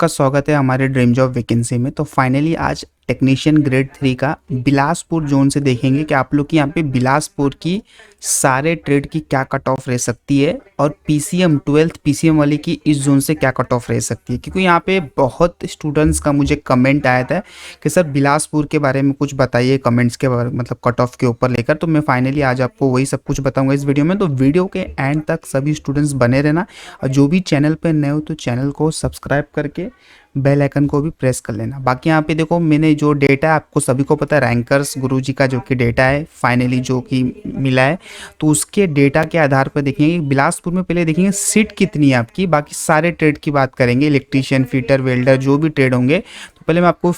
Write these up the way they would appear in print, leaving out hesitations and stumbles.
आपका स्वागत है हमारे ड्रीम जॉब वैकेंसी में। तो फाइनली आज टेक्नीशियन ग्रेड 3 का बिलासपुर जोन से देखेंगे कि आप लोग की यहाँ पे बिलासपुर की सारे ट्रेड की क्या कट ऑफ रह सकती है और पीसीएम 12th पीसीएम वाली की इस जोन से क्या कट ऑफ रह सकती है। क्योंकि यहाँ पे बहुत स्टूडेंट्स का मुझे कमेंट आया था कि सर बिलासपुर के बारे में कुछ बताइए कमेंट्स के बारे मतलब कट ऑफ के ऊपर लेकर। तो मैं फाइनली आज आपको वही सब कुछ बताऊंगा इस वीडियो में। तो वीडियो के एंड तक सभी स्टूडेंट्स बने रहना और जो भी चैनल पर नए हो तो चैनल को सब्सक्राइब करके बेल आइकन को भी प्रेस कर लेना। बाकी यहाँ पे देखो मैंने जो डेटा है आपको सभी को पता है, रैंकर्स गुरुजी का जो कि डेटा है फाइनली जो कि मिला है, तो उसके डेटा के आधार पर देखेंगे बिलासपुर में पहले देखेंगे सीट कितनी है आपकी। बाकी सारे ट्रेड की बात करेंगे, इलेक्ट्रीशियन, फिटर, वेल्डर जो भी ट्रेड होंगे। तो पहले मैं आपको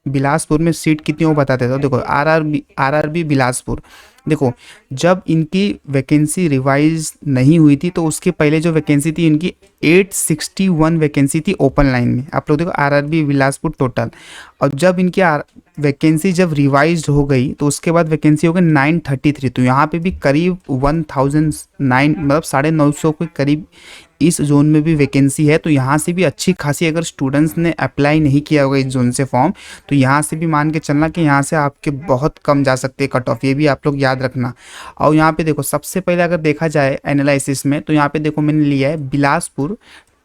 बिलासपुर में सीट कितनी वो बता देता हूँ। देखो आरआरबी बिलासपुर, देखो जब इनकी वैकेंसी रिवाइज नहीं हुई थी तो उसके पहले जो वैकेंसी थी इनकी 861 वैकेंसी थी ओपन लाइन में। आप लोग देखो आरआरबी बिलासपुर टोटल, और जब इनकी वैकेंसी जब रिवाइज हो गई तो उसके बाद वैकेंसी हो गई 933। तो यहाँ पे भी करीब 1009 मतलब 950 के करीब इस जोन में भी वैकेंसी है। तो यहाँ से भी अच्छी खासी, अगर स्टूडेंट्स ने अप्लाई नहीं किया होगा इस जोन से फॉर्म, तो यहाँ से भी मान के चलना कि यहाँ से आपके बहुत कम जा सकते हैं कट ऑफ, ये भी आप लोग याद रखना। और यहाँ पे देखो सबसे पहले अगर देखा जाए एनालिसिस में, तो यहाँ पे देखो मैंने लिया है बिलासपुर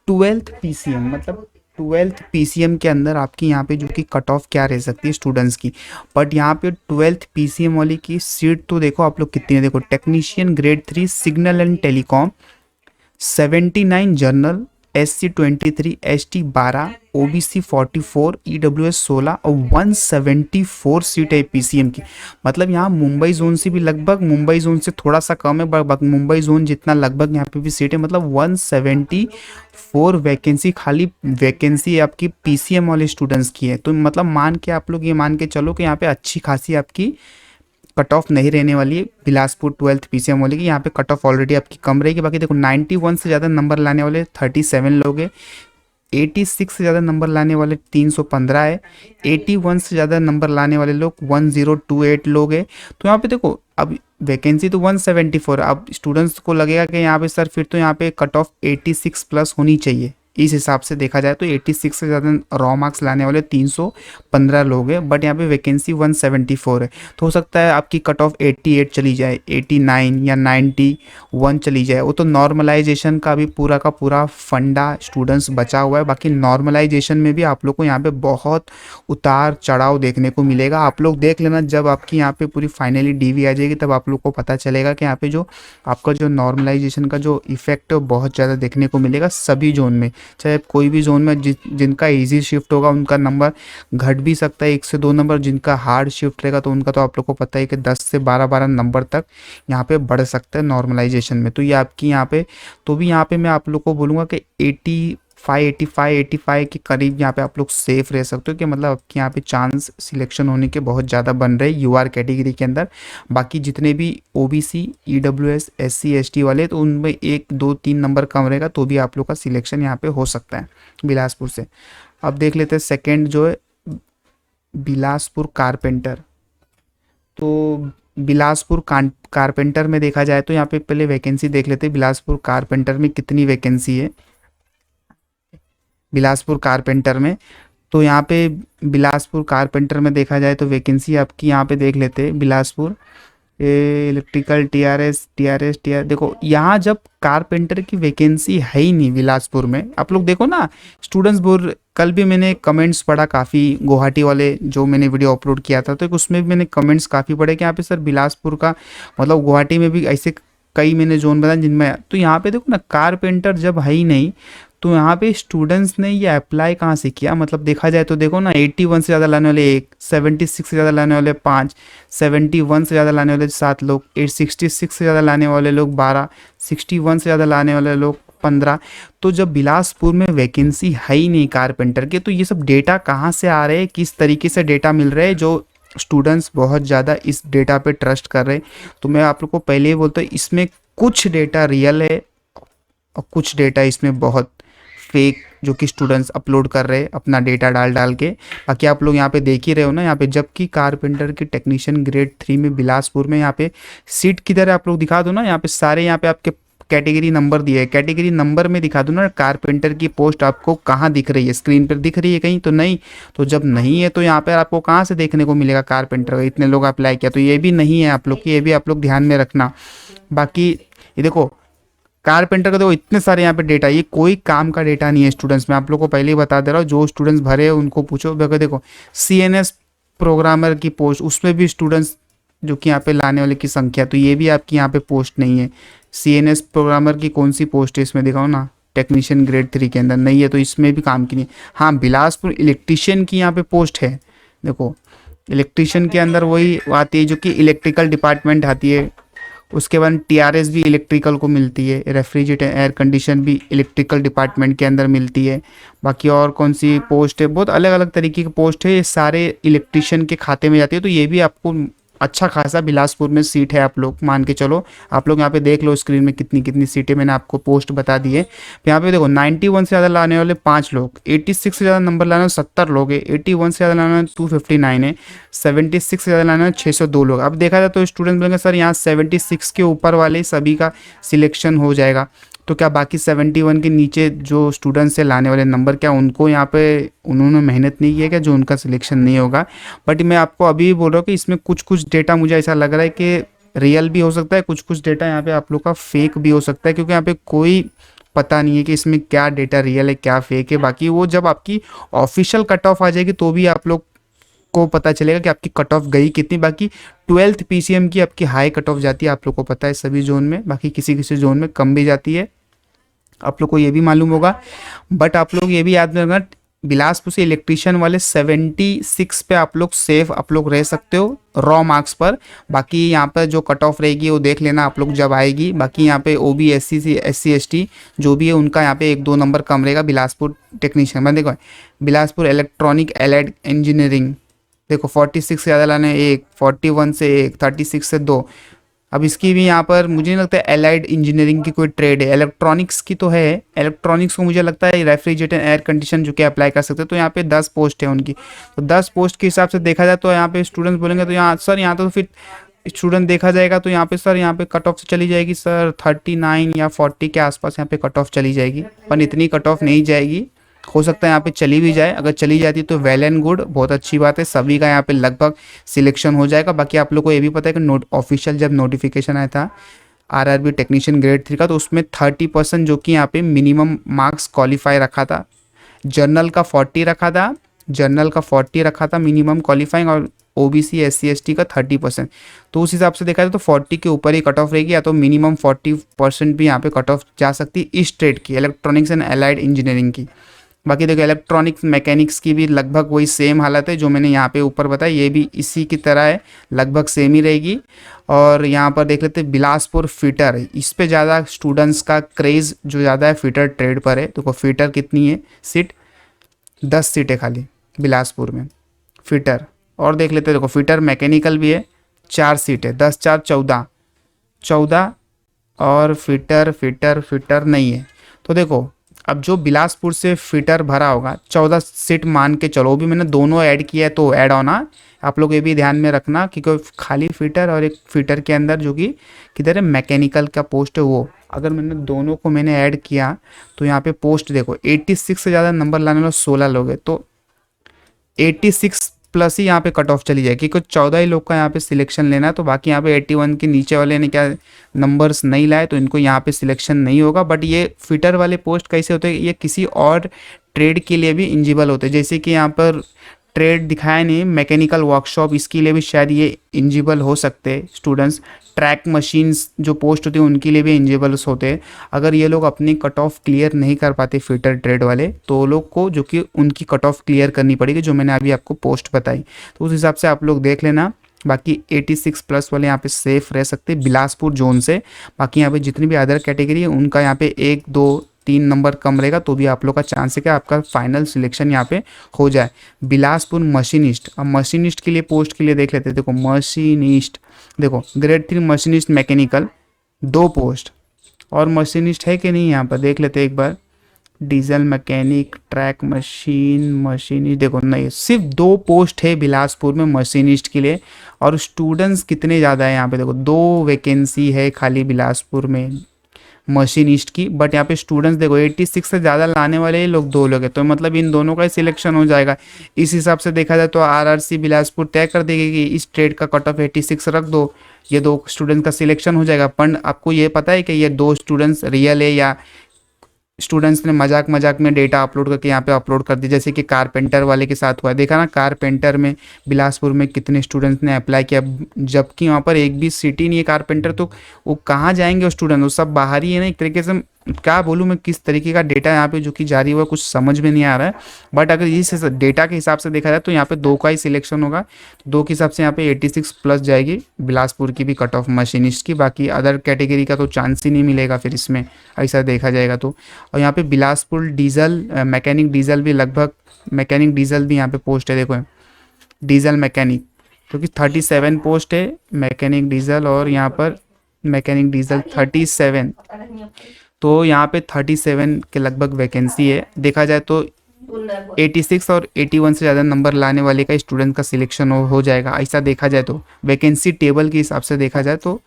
12th पीसीएम, मतलब 12th पीसीएम के अंदर आपकी यहाँ पे जो कि कट ऑफ क्या रह सकती है स्टूडेंट्स की। बट यहाँ पे 12th पीसीएम वाली की सीट तो देखो आप लोग कितनी है। देखो technician grade 3 signal and telecom 79 general, SC 23, ST 12, OBC 44, EWS 16 और 174 सीट है पीसीएम की। मतलब यहाँ मुंबई जोन से भी लगभग, मुंबई जोन से थोड़ा सा कम है बट मुंबई जोन जितना लगभग यहाँ पे भी सीट है। मतलब 174 वैकेंसी, खाली वैकेंसी आपकी पीसीएम वाले स्टूडेंट्स की है। तो मतलब मान के आप लोग ये मान के चलो कि यहाँ पे अच्छी खासी आपकी कट ऑफ नहीं रहने वाली है बिलासपुर 12th पीसीएम वाले की। यहाँ पे कट ऑफ ऑलरेडी आपकी कम रहेगी। बाकी देखो 91 से ज़्यादा नंबर लाने वाले 37 लोग हैं, 86 से ज़्यादा नंबर लाने वाले 315 है, 81 से ज़्यादा नंबर लाने वाले लोग 1028 लोग हैं। तो यहाँ पे देखो अब वैकेंसी तो 174, अब स्टूडेंट्स को लगेगा कि यहाँ पे सर फिर तो यहाँ पे कट ऑफ 86 प्लस होनी चाहिए। इस हिसाब से देखा जाए तो 86 से ज़्यादा रॉ मार्क्स लाने वाले 315 लोग हैं, बट यहाँ पे वैकेंसी 174 है। तो हो सकता है आपकी कट ऑफ 88 चली जाए, 89 या 91 चली जाए। वो तो नॉर्मलाइजेशन का भी पूरा का पूरा फंडा स्टूडेंट्स बचा हुआ है। बाकी नॉर्मलाइजेशन में भी आप लोग को यहाँ पे बहुत उतार चढ़ाव देखने को मिलेगा। आप लोग देख लेना, जब आपकी यहाँ पे पूरी फाइनली डीवी आ जाएगी तब आप लोग को पता चलेगा कि यहाँ पे जो आपका जो नॉर्मलाइजेशन का जो इफेक्ट है वो बहुत ज़्यादा देखने को मिलेगा सभी जोन में। चाहे कोई भी जोन में जिनका इजी शिफ्ट होगा उनका नंबर घट भी सकता है 1 से 2 नंबर, जिनका हार्ड शिफ्ट रहेगा तो उनका तो आप लोग को पता है कि 10 से 12 नंबर तक यहाँ पे बढ़ सकता है नॉर्मलाइजेशन में। तो ये आपकी यहाँ पे, तो भी यहाँ पे मैं आप लोग को बोलूँगा कि 85 के करीब यहाँ पे आप लोग सेफ रह सकते हो कि मतलब आपके यहाँ पे चांस सिलेक्शन होने के बहुत ज़्यादा बन रहे यूआर कैटेगरी के अंदर। बाकी जितने भी ओबीसी, ईडब्ल्यूएस, SC ST वाले, तो उनमें 1 2 3 नंबर कम रहेगा तो भी आप लोग का सिलेक्शन यहाँ पे हो सकता है बिलासपुर से। अब देख लेते हैं सेकेंड जो है बिलासपुर कारपेंटर। तो बिलासपुर कारपेंटर में देखा जाए तो यहाँ पे पहले वैकेंसी देख लेते हैं बिलासपुर कारपेंटर में कितनी वैकेंसी है बिलासपुर कारपेंटर में। तो यहाँ पे बिलासपुर कारपेंटर में देखा जाए तो वैकेंसी आपकी यहाँ पे देख लेते हैं बिलासपुर इलेक्ट्रिकल टीआरएस। देखो यहाँ जब कारपेंटर की वैकेंसी है ही नहीं बिलासपुर में, आप लोग देखो ना स्टूडेंट्स बोल, कल भी मैंने कमेंट्स पढ़ा काफ़ी, गुवाहाटी वाले जो मैंने वीडियो अपलोड किया था तो उसमें भी मैंने कमेंट्स काफ़ी पढ़े कि यहाँ पे सर बिलासपुर का मतलब गुवाहाटी में भी ऐसे कई मैंने जोन बताया जिनमें, तो यहाँ पे देखो ना कारपेंटर जब है ही नहीं तो यहाँ पे स्टूडेंट्स ने ये अप्लाई कहाँ से किया। मतलब देखा जाए तो देखो ना 81 से ज़्यादा लाने वाले 1, 76 से ज़्यादा लाने वाले 5, 71 से ज़्यादा लाने वाले 7 लोग, 866 से ज़्यादा लाने वाले लोग 12, 61 से ज़्यादा लाने वाले लोग 15। तो जब बिलासपुर में वैकेंसी है ही नहीं कारपेंटर के, तो ये सब डेटा कहाँ से आ रहे हैं, किस तरीके से डेटा मिल रहे हैं जो स्टूडेंट्स बहुत ज़्यादा इस डेटा पे ट्रस्ट कर रहे हैं। तो मैं आप लोग को पहले ही बोलता हूँ इसमें कुछ डेटा रियल है और कुछ डेटा इसमें बहुत फेक जो कि स्टूडेंट्स अपलोड कर रहे हैं अपना डेटा डाल के। बाकी आप लोग यहाँ पे देख ही रहे हो ना यहाँ पे, जबकि कारपेंटर की टेक्नीशियन ग्रेड 3 में बिलासपुर में यहाँ पे सीट किधर है आप लोग दिखा दो ना। यहाँ पे सारे यहाँ पे आपके कैटेगरी नंबर दिया है, कैटेगरी नंबर में दिखा दूँ ना कारपेंटर की पोस्ट आपको कहाँ दिख रही है, स्क्रीन पर दिख रही है कहीं तो नहीं। तो जब नहीं है तो यहाँ पर आपको कहाँ से देखने को मिलेगा कारपेंटर का, इतने लोग अप्लाई किया, तो ये भी नहीं है आप लोग की, ये भी आप लोग ध्यान में रखना। बाकी ये देखो कारपेंटर का, देखो इतने सारे यहाँ पे डेटा, ये कोई काम का डेटा नहीं है स्टूडेंट्स, मैं आप लोग को पहले ही बता दे रहा हूँ, जो स्टूडेंट्स भरे हैं उनको पूछो। देखो CNS प्रोग्रामर की पोस्ट, उसमें भी स्टूडेंट्स जो कि यहाँ पे लाने वाले की संख्या, तो ये भी आपकी यहाँ पे पोस्ट नहीं है। CNS प्रोग्रामर की कौन सी पोस्ट है इसमें दिखाओ ना, टेक्नीशियन ग्रेड 3 के अंदर नहीं है, तो इसमें भी काम की नहीं। हाँ बिलासपुर इलेक्ट्रीशियन की यहाँ पे पोस्ट है, देखो इलेक्ट्रीशियन के अंदर वही आती है जो कि इलेक्ट्रिकल डिपार्टमेंट आती है। उसके बाद TRS भी इलेक्ट्रिकल को मिलती है, रेफ्रिजरेटर एयर कंडीशन भी इलेक्ट्रिकल डिपार्टमेंट के अंदर मिलती है। बाकी और कौन सी पोस्ट है, बहुत अलग अलग तरीके की पोस्ट है, ये सारे इलेक्ट्रिशियन के खाते में जाती है। तो ये भी आपको अच्छा खासा बिलासपुर में सीट है, आप लोग मान के चलो। आप लोग यहाँ पे देख लो स्क्रीन में कितनी कितनी सीटें मैंने आपको पोस्ट बता दी है। यहाँ पे देखो 91 से ज़्यादा लाने वाले 5 लोग, 86 से ज़्यादा नंबर लाने वाले 70 लोग है, 81 से ज़्यादा लाने वाले 259 है, 76 से ज़्यादा लाने वाले 602 लोग। अब देखा जाए तो स्टूडेंट बोलेंगे सर यहाँ 76 के ऊपर वाले सभी का सिलेक्शन हो जाएगा, तो क्या बाकी 71 के नीचे जो स्टूडेंट्स से लाने वाले नंबर, क्या उनको यहाँ पे उन्होंने मेहनत नहीं किया क्या, जो उनका सिलेक्शन नहीं होगा? बट मैं आपको अभी भी बोल रहा हूँ कि इसमें कुछ कुछ डेटा मुझे ऐसा लग रहा है कि रियल भी हो सकता है, कुछ कुछ डेटा यहाँ पे आप लोग का फेक भी हो सकता है, क्योंकि यहाँ पे कोई पता नहीं है कि इसमें क्या डेटा रियल है क्या फेक है। बाकी वो जब आपकी ऑफिशियल कट ऑफ आ जाएगी तो भी आप लोग को पता चलेगा कि आपकी कट ऑफ गई कितनी। बाकी 12th PCM की आपकी हाई कट ऑफ जाती है, आप लोग को पता है सभी जोन में, बाकी किसी किसी जोन में कम भी जाती है, आप लोग को ये भी मालूम होगा। बट आप लोग ये भी याद रखना, बिलासपुर से इलेक्ट्रीशियन वाले 76 पे आप लोग सेफ आप लोग रह सकते हो रॉ मार्क्स पर। बाकी यहाँ पर जो कट ऑफ रहेगी वो देख लेना आप लोग जब आएगी। बाकी यहाँ पे OB SC ST जो भी है उनका यहाँ पे 1-2 नंबर कम रहेगा। बिलासपुर टेक्नीशियन में देखो, बिलासपुर इलेक्ट्रॉनिक एलाइड इंजीनियरिंग देखो 46 से ज़्यादा लाने 1, 41 से 1, 36 से 2। अब इसकी भी यहाँ पर मुझे नहीं लगता है एलाइड इंजीनियरिंग की कोई ट्रेड है, इलेक्ट्रॉनिक्स की तो है। इलेक्ट्रॉनिक्स को मुझे लगता है रेफ्रिजरेटर एयर कंडीशन जो कि अप्लाई कर सकते हैं, तो यहाँ पे 10 पोस्ट है उनकी। तो 10 पोस्ट के हिसाब से देखा जाए तो यहाँ पे स्टूडेंट्स बोलेंगे तो यहाँ सर यहाँ तो फिर स्टूडेंट देखा जाएगा तो यहाँ पे सर यहाँ पे कट ऑफ से चली जाएगी सर 39 या 40 के आसपास यहाँ पे कट ऑफ चली जाएगी, पर इतनी कट ऑफ नहीं जाएगी। हो सकता है यहाँ पे चली भी जाए, अगर चली जाती तो वेल एंड गुड, बहुत अच्छी बात है, सभी का यहाँ पे लगभग सिलेक्शन हो जाएगा। बाकी आप लोग को ये भी पता है कि ऑफिशियल जब नोटिफिकेशन आया था RRB टेक्नीशियन ग्रेड 3 का, तो उसमें 30% जो कि यहाँ पे मिनिमम मार्क्स क्वालिफाई रखा था, जर्नल का 40 रखा था, जर्नल का 40 रखा था मिनिमम क्वालिफाइंग, और OBC SC ST का 30%। तो उस हिसाब से देखा जाए तो 40 के ऊपर ही कट ऑफ रहेगी, या तो मिनिमम 40% भी यहाँ पे कट ऑफ जा सकती है इस ट्रेड की, इलेक्ट्रॉनिक्स एंड एलाइड इंजीनियरिंग की। बाकी देखो इलेक्ट्रॉनिक्स मैकेनिक्स की भी लगभग वही सेम हालत है जो मैंने यहाँ पे ऊपर बताया, ये भी इसी की तरह है, लगभग सेम ही रहेगी। और यहाँ पर देख लेते हैं बिलासपुर फिटर, इस पे ज़्यादा स्टूडेंट्स का क्रेज़ जो ज़्यादा है फिटर ट्रेड पर है। देखो फिटर कितनी है सीट, 10 सीटें खाली बिलासपुर में फिटर। और देख लेते हैं, देखो फिटर मैकेनिकल भी है, 4 सीटें, 10 4 14, और फिटर नहीं है। तो देखो अब जो बिलासपुर से फिटर भरा होगा 14 सीट मान के चलो, भी मैंने दोनों ऐड किया है तो ऐड होना, आप लोग ये भी ध्यान में रखना, क्योंकि खाली फिटर और एक फिटर के अंदर जो कि किधर है मैकेनिकल का पोस्ट है वो, अगर मैंने दोनों को मैंने ऐड किया तो यहाँ पे पोस्ट देखो 86 से ज़्यादा नंबर लाने वाले 16 लोग हैं, तो 86 प्लस ही यहाँ पे कट ऑफ चली जाएगी, क्योंकि 14 ही लोग का यहाँ पे सिलेक्शन लेना है। तो बाकी यहाँ पे 81 के नीचे वाले ने क्या नंबर्स नहीं लाए तो इनको यहाँ पे सिलेक्शन नहीं होगा। बट ये फिटर वाले पोस्ट कैसे होते हैं, ये किसी और ट्रेड के लिए भी एलिजिबल होते हैं, जैसे कि यहाँ पर ट्रेड दिखाया नहीं मैकेनिकल वर्कशॉप, इसके लिए भी शायद ये एलिजिबल हो सकते हैं स्टूडेंट्स। ट्रैक मशीन्स जो पोस्ट होती है उनके लिए भी एलिजिबल्स होते हैं। अगर ये लोग अपनी कट ऑफ क्लियर नहीं कर पाते फिटर ट्रेड वाले, तो लोग को जो कि उनकी कट ऑफ क्लियर करनी पड़ेगी, जो मैंने अभी आपको पोस्ट बताई, तो उस हिसाब से आप लोग देख लेना। बाकी 86 प्लस वाले यहाँ पे सेफ रह सकते हैं बिलासपुर जोन से। बाकी यहाँ पे जितनी भी अदर कैटेगरी है उनका यहाँ पे 1 2 3 नंबर कम रहेगा, तो भी आप लोग का चांस है कि आपका फाइनल सिलेक्शन यहाँ पे हो जाए। बिलासपुर मशीनिस्ट, अब मशीनिस्ट के लिए पोस्ट के लिए देख लेते हैं। देखो मशीनिस्ट, देखो ग्रेड 3 मशीनिस्ट मैकेनिकल 2 पोस्ट, और मशीनिस्ट है कि नहीं यहाँ पर देख लेते हैं एक बार। डीजल मैकेनिक, ट्रैक मशीनिस्ट, देखो नहीं, सिर्फ 2 पोस्ट है बिलासपुर में मशीनिस्ट के लिए। और स्टूडेंट्स कितने ज़्यादा है यहाँ पे, देखो 2 वैकेंसी है खाली बिलासपुर में। मशीनिस्ट की। बट यहाँ पे स्टूडेंट्स देखो 86 से ज़्यादा लाने वाले ही लोग 2 लोग हैं, तो मतलब इन दोनों का ही सिलेक्शन हो जाएगा। इस हिसाब से देखा जाए तो आरआरसी बिलासपुर तय कर देगी कि इस ट्रेड का कट ऑफ 86 रख दो, ये 2 स्टूडेंट्स का सिलेक्शन हो जाएगा। पर आपको ये पता है कि ये 2 स्टूडेंट्स रियल है या स्टूडेंट्स ने मजाक मजाक में डेटा अपलोड करके यहाँ पे अपलोड कर दी, जैसे कि कारपेंटर वाले के साथ हुआ है। देखा ना कारपेंटर में बिलासपुर में कितने स्टूडेंट्स ने अप्लाई किया, जबकि वहाँ पर एक भी सीटी नहीं है कारपेंटर, तो वो कहाँ जाएंगे वो स्टूडेंट, वो सब बाहर ही है ना एक तरीके से। क्या बोलूँ मैं, किस तरीके का डेटा यहाँ पे जो कि जारी हुआ कुछ समझ में नहीं आ रहा है। बट अगर इस डेटा के हिसाब से देखा जाए तो यहाँ पे 2 का ही सिलेक्शन होगा, तो 2 के हिसाब से यहाँ पे 86 प्लस जाएगी बिलासपुर की भी कट ऑफ मशीनिस्ट की। बाकी अदर कैटेगरी का तो चांस ही नहीं मिलेगा फिर इसमें, ऐसा देखा जाएगा तो। और यहाँ पे बिलासपुर डीजल मैकेनिक डीजल भी लगभग, मैकेनिक डीजल भी यहाँ पे पोस्ट है देखो, डीजल मैकेनिक, क्योंकि 37 पोस्ट है मैकेनिक डीजल, और यहाँ पर मैकेनिक डीजल 37, तो यहाँ पे 37 के लगभग वैकेंसी है। देखा जाए तो 86 और 81 से ज़्यादा नंबर लाने वाले का स्टूडेंट का सिलेक्शन हो जाएगा, ऐसा देखा जाए तो। वैकेंसी टेबल के हिसाब से देखा जाए तो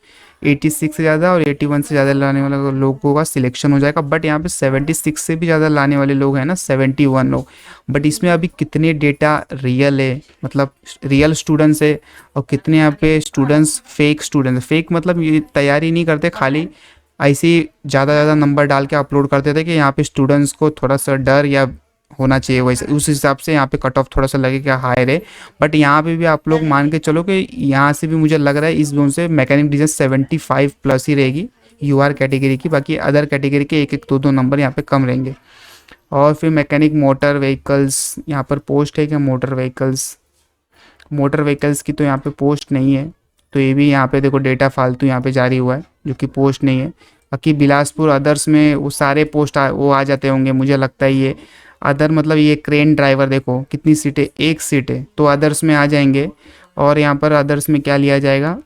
86 से ज़्यादा और 81 से ज़्यादा लाने वाले लोगों का सिलेक्शन हो जाएगा। बट यहाँ पे 76 से भी ज़्यादा लाने वाले लोग हैं ना, 71 लोग। बट इसमें अभी कितने डेटा रियल है, मतलब रियल स्टूडेंट्स है, और कितने यहाँ पे स्टूडेंट्स फेक मतलब ये तैयारी नहीं करते, खाली ऐसे ही ज़्यादा नंबर डाल के अपलोड करते थे कि यहाँ पे स्टूडेंट्स को थोड़ा सा डर या होना चाहिए, वैसे उस हिसाब से यहाँ पे कट ऑफ थोड़ा सा लगेगा हायर है। बट यहाँ पे भी आप लोग मान के चलो कि यहाँ से भी मुझे लग रहा है इस जोन से मैकेनिक डिज़ाइन 75 प्लस ही रहेगी यूआर कैटेगरी की, बाकी अदर कैटेगरी के 1-1 2-2 नंबर यहाँ पे कम रहेंगे। और फिर मैकेनिक मोटर व्हीकल्स यहाँ पर पोस्ट है क्या, मोटर व्हीकल्स की तो यहाँ पे पोस्ट नहीं है, तो ये भी यहाँ पे देखो डेटा फालतू यहाँ पे जारी हुआ है जो कि पोस्ट नहीं है। बाकी बिलासपुर अदर्स में वो सारे पोस्ट वो आ जाते होंगे मुझे लगता है। ये अदर मतलब ये क्रेन ड्राइवर देखो कितनी सीटें, 1 सीट है, तो अदर्स में आ जाएंगे। और यहाँ पर अदर्स में क्या लिया जाएगा,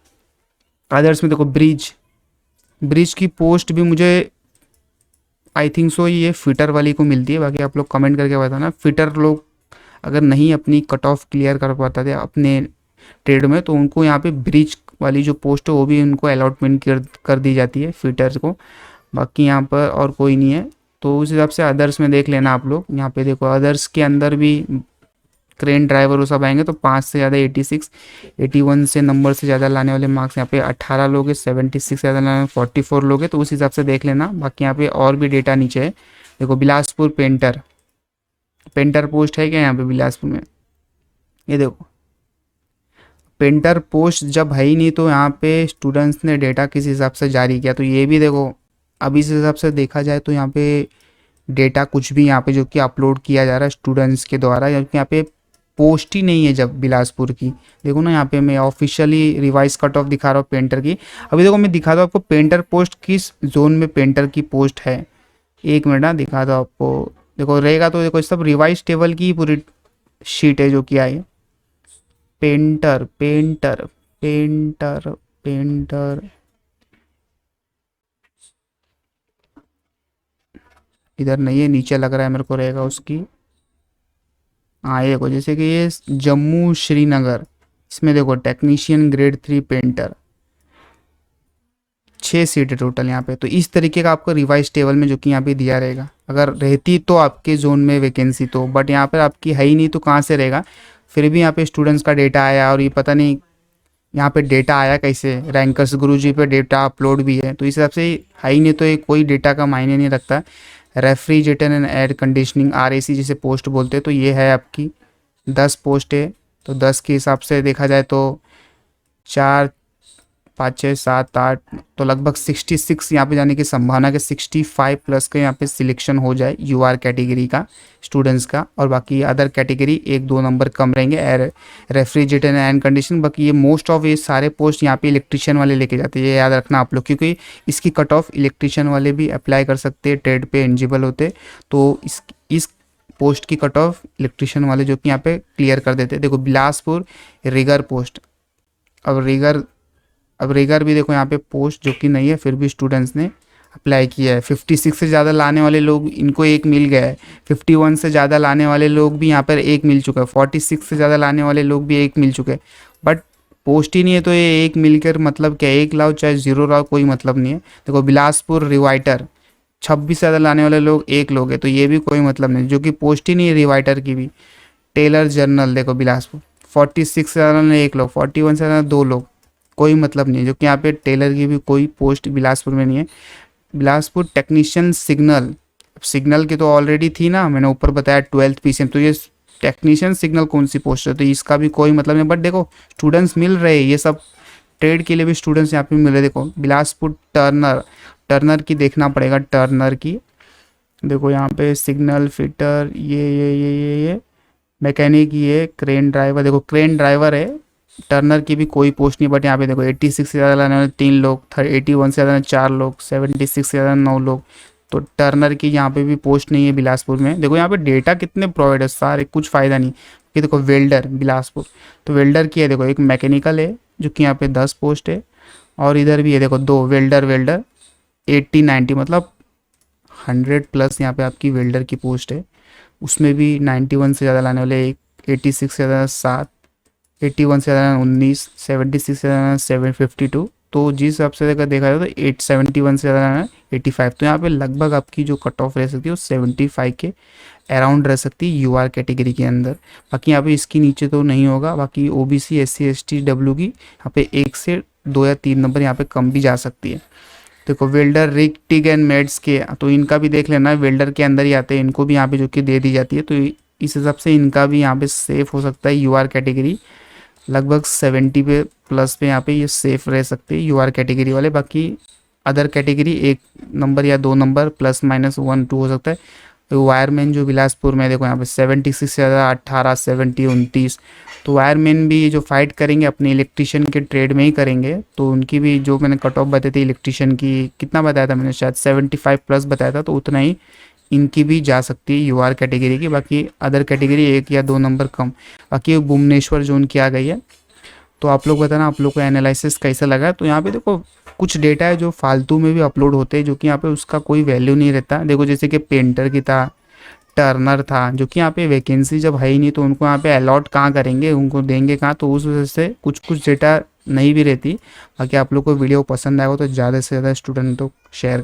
अदर्स में देखो ब्रिज की पोस्ट भी मुझे आई थिंक सो ये फिटर वाली को मिलती है। बाकी आप लोग कमेंट करके बताना, फिटर लोग अगर नहीं अपनी कट ऑफ क्लियर कर पाता थे अपने ट्रेड में, तो उनको यहाँ पे ब्रिज वाली जो पोस्ट है वो भी उनको अलॉटमेंट कर दी जाती है फिटर्स को। बाकी यहाँ पर और कोई नहीं है, तो उस हिसाब से अदर्स में देख लेना आप लोग। यहाँ पे देखो अदर्स के अंदर भी क्रेन ड्राइवर वो सब आएंगे, तो 5 से ज़्यादा 86, 81 से नंबर से ज़्यादा लाने वाले मार्क्स यहाँ पे 18 लोग हैं, 76 से ज़्यादा लाने 44 लोग हैं, तो उस हिसाब से देख लेना। बाकी यहाँ पे और भी डेटा नीचे है देखो, बिलासपुर पेंटर पोस्ट है क्या यहाँ पे बिलासपुर में, ये देखो पेंटर पोस्ट जब है ही नहीं, तो यहाँ पे स्टूडेंट्स ने डेटा किस हिसाब से जारी किया, तो ये भी देखो। अब इस हिसाब से देखा जाए तो यहाँ पे डेटा कुछ भी यहाँ पे जो कि अपलोड किया जा रहा है स्टूडेंट्स के द्वारा, जबकि यहाँ पे पोस्ट ही नहीं है जब बिलासपुर की। देखो ना यहाँ पे मैं ऑफिशियली रिवाइज कट ऑफ दिखा रहा हूँ पेंटर की। अभी देखो मैं दिखा दूँ आपको पेंटर पोस्ट किस जोन में पेंटर की पोस्ट है, 1 मिनट ना दिखा दो आपको। देखो रहेगा तो देखो सब रिवाइज टेबल की पूरी शीट है जो कि आई है। पेंटर पेंटर पेंटर पेंटर इधर नहीं है, नीचे लग रहा है मेरे को रहेगा उसकी। हाँ ये देखो, जैसे कि ये जम्मू श्रीनगर, इसमें देखो टेक्नीशियन ग्रेड 3 पेंटर 6 सीट है टोटल यहाँ पे। तो इस तरीके का आपको रिवाइज टेबल में जो कि यहाँ पे दिया रहेगा, अगर रहती तो आपके जोन में वैकेंसी तो। बट यहाँ पर आपकी है ही नहीं, तो कहाँ से रहेगा। फिर भी यहाँ पे स्टूडेंट्स का डेटा आया, और ये पता नहीं यहाँ पे डेटा आया कैसे, रैंकर्स गुरुजी पे डेटा अपलोड भी है, तो इस हिसाब से है ही नहीं, तो ये कोई डेटा का मायने नहीं रखता। Refrigerator and air conditioning RAC जिसे पोस्ट बोलते हैं, तो ये है आपकी 10 पोस्ट है। तो 10 के हिसाब से देखा जाए तो 4 5 6 7 8, तो लगभग 66 यहाँ पे जाने की संभावना के 65 प्लस का यहाँ पे सिलेक्शन हो जाए यूआर कैटेगरी का स्टूडेंट्स का। और बाकी अदर कैटेगरी 1-2 नंबर कम रहेंगे, एयर रेफ्रिजरेटर एंड कंडीशन। बाकी ये मोस्ट ऑफ ये सारे पोस्ट यहाँ पे इलेक्ट्रिशियन वाले लेके जाते हैं, ये याद रखना आप लोग, क्योंकि इसकी कट ऑफ इलेक्ट्रिशियन वाले भी अप्लाई कर सकते हैं, ट्रेड पे एलिजिबल होते, तो इस पोस्ट की कट ऑफ इलेक्ट्रिशियन वाले जो कि यहाँ पे क्लियर कर देते हैं। देखो बिलासपुर रिगर पोस्ट, अब रिगर भी देखो यहाँ पे पोस्ट जो कि नहीं है, फिर भी स्टूडेंट्स ने अप्लाई किया है। 56 से ज़्यादा लाने वाले लोग इनको 1 मिल गया है, 51 से ज़्यादा लाने वाले लोग भी यहाँ पर 1 मिल चुका है, 46 से ज़्यादा लाने वाले लोग भी 1 मिल चुके हैं। बट पोस्ट ही नहीं है तो ये एक मिलकर मतलब क्या, एक लाओ चाहे जीरो लाओ कोई मतलब नहीं है। देखो बिलासपुर रिवाइटर 26 से ज़्यादा लाने वाले लोग एक लोग है, तो ये भी कोई मतलब नहीं, जो कि पोस्ट ही नहीं है रिवाइटर की भी। टेलर जर्नल देखो बिलासपुर 46 से ज़्यादा ने एक लोग, 41 से ज़्यादा दो लोग, कोई मतलब नहीं है, जो कि यहाँ पे टेलर की भी कोई पोस्ट बिलासपुर में नहीं है। बिलासपुर टेक्नीशियन सिग्नल, सिग्नल की तो ऑलरेडी थी ना, मैंने ऊपर बताया 12th पीसीएम, तो ये टेक्नीशियन सिग्नल कौन सी पोस्ट है, तो इसका भी कोई मतलब नहीं। बट देखो स्टूडेंट्स मिल रहे हैं, ये सब ट्रेड के लिए भी स्टूडेंट्स यहाँ पे मिल रहे हैं। देखो बिलासपुर टर्नर, टर्नर की देखना पड़ेगा, टर्नर की देखो यहाँ पे सिग्नल फिटर, ये मैकेनिक, ये क्रेन ड्राइवर, देखो क्रेन ड्राइवर है। टर्नर की भी कोई पोस्ट नहीं, बट यहाँ पे देखो 86 से ज़्यादा लाने वाले 3 लोग, 81 से ज़्यादा 4 लोग, 76 से ज़्यादा 9 लोग। तो टर्नर की यहाँ पे भी पोस्ट नहीं है बिलासपुर में। देखो यहाँ पे डेटा कितने प्रोवाइड है सारे, कुछ फ़ायदा नहीं कि देखो वेल्डर बिलासपुर, तो वेल्डर की है देखो एक मैकेनिकल है जो कि यहाँ पे 10 पोस्ट है, और इधर भी है देखो 2 वेल्डर, वेल्डर 80 90 मतलब 100 प्लस यहाँ पे आपकी वेल्डर की पोस्ट है। उसमें भी 91 से ज़्यादा लाने वाले एक, 86 से ज़्यादा 7, 81 से ज़्यादा 19, 76 से ज़्यादा 752। तो जिस हिसाब से अगर देखा जाए तो 871 से ज़्यादा 85, तो यहाँ पे लगभग आपकी जो कट ऑफ रह सकती है वो 75 के अराउंड रह सकती है यूआर कैटेगरी के अंदर। बाकी यहाँ पे इसके नीचे तो नहीं होगा। बाकी ओबीसी एससी एसटी डब्ल्यू की यहाँ पे 1 से 2 या 3 नंबर यहाँ पे कम भी जा सकती है। देखो वेल्डर रिग टिग एंड मेड्स के, तो इनका भी देख लेना, वेल्डर के अंदर ही आते हैं, इनको भी यहाँ पे जो कि दे दी जाती है, तो इस हिसाब से इनका भी यहाँ पे सेफ हो सकता है यूआर कैटेगरी। लगभग 70 पे प्लस पे यहाँ पे ये सेफ रह सकते हैं यूआर कैटेगरी वाले। बाकी अदर कैटेगरी 1 नंबर या 2 नंबर प्लस माइनस 1 2 हो सकता है। वायरमैन जो बिलासपुर में देखो यहाँ पे 76 से ज़्यादा 18, 70, 29, तो वायरमैन भी जो फाइट करेंगे अपने इलेक्ट्रिशियन के ट्रेड में ही करेंगे, तो उनकी भी जो मैंने कट ऑफ बताई थी इलेक्ट्रिशियन की, कितना बताया था मैंने, शायद 75 प्लस बताया था, तो उतना ही इनकी भी जा सकती है यूआर कैटेगरी की। बाकी अदर कैटेगरी 1 या 2 नंबर कम। बाकी भुवनेश्वर जोन की आ गई है, तो आप लोग बताना आप लोग को एनालिसिस कैसा लगा। तो यहाँ पे देखो कुछ डेटा है जो फालतू में भी अपलोड होते हैं, जो कि यहाँ पे उसका कोई वैल्यू नहीं रहता। देखो जैसे कि पेंटर की था, टर्नर था, जो कि यहाँ पे वैकेंसी जब है ही नहीं तो उनको यहाँ पे अलॉट कहाँ करेंगे, उनको देंगे कहाँ, तो उस वजह से कुछ कुछ डेटा नहीं भी रहती। बाकी आप लोग को वीडियो पसंद आएगा तो ज़्यादा से ज़्यादा स्टूडेंट तो शेयर